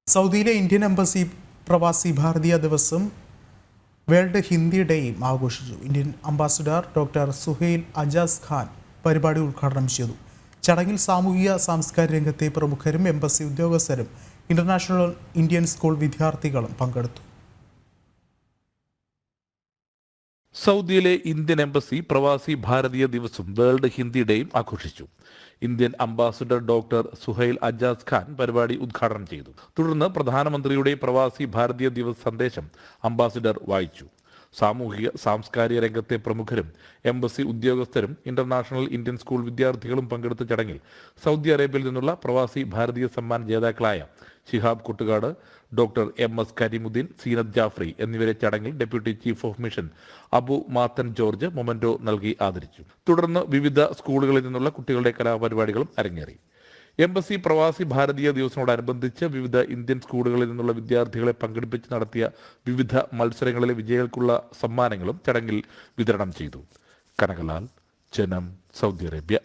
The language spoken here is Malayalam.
സൗദിയിലെ ഇന്ത്യൻ എംബസി പ്രവാസി ഭാരതീയ ദിവസം വേൾഡ് ഹിന്ദി ഡേയും ആഘോഷിച്ചു. Indian ambassador doctor Suhail Ajaz Khan പരിപാടി ഉദ്ഘാടനം ചെയ്തു. ചടങ്ങിൽ സാമൂഹിക സാംസ്കാരിക രംഗത്തെ പ്രമുഖരും എംബസി ഉദ്യോഗസ്ഥരും ഇന്റർനാഷണൽ ഇന്ത്യൻ സ്കൂൾ വിദ്യാർത്ഥികളും പങ്കെടുത്തു. സൗദിയിലെ ഇന്ത്യൻ എംബസി പ്രവാസി ഭാരതീയ ദിവസം വേൾഡ് ഹിന്ദി ഡേയും ആഘോഷിച്ചു. Indian ambassador doctor Suhail Ajaz Khan പരിപാടി ഉദ്ഘാടനം ചെയ്തു. തുടർന്ന് പ്രധാനമന്ത്രിയുടെ പ്രവാസി ഭാരതീയ ദിവസ് സന്ദേശം അംബാസിഡർ വായിച്ചു. സാമൂഹിക സാംസ്കാരിക രംഗത്തെ പ്രമുഖരും എംബസി ഉദ്യോഗസ്ഥരും ഇന്റർനാഷണൽ ഇന്ത്യൻ സ്കൂൾ വിദ്യാർത്ഥികളും പങ്കെടുത്ത ചടങ്ങിൽ സൗദി അറേബ്യയിൽ നിന്നുള്ള പ്രവാസി ഭാരതീയ സമ്മാൻ ജേതാക്കളായ ഷിഹാബ് കുട്ടുകാട്, ഡോക്ടർ MS കരീമുദ്ദീൻ, സീനത്ത് ജാഫ്രി എന്നിവരെ ചടങ്ങിൽ deputy chief of mission Abu Mathan George memento നൽകി ആദരിച്ചു. തുടർന്ന് വിവിധ സ്കൂളുകളിൽ നിന്നുള്ള കുട്ടികളുടെ കലാപരിപാടികളും അരങ്ങേറി. എംബസി പ്രവാസി ഭാരതീയ ദിവസത്തോടനുബന്ധിച്ച് വിവിധ ഇന്ത്യൻ സ്കൂളുകളിൽ നിന്നുള്ള വിദ്യാർത്ഥികളെ പങ്കെടുപ്പിച്ച് നടത്തിയ വിവിധ മത്സരങ്ങളിലെ വിജയികൾക്കുള്ള സമ്മാനങ്ങളും ചടങ്ങിൽ വിതരണം ചെയ്തു. കനകലാൽ, ജനം, സൗദി അറേബ്യ.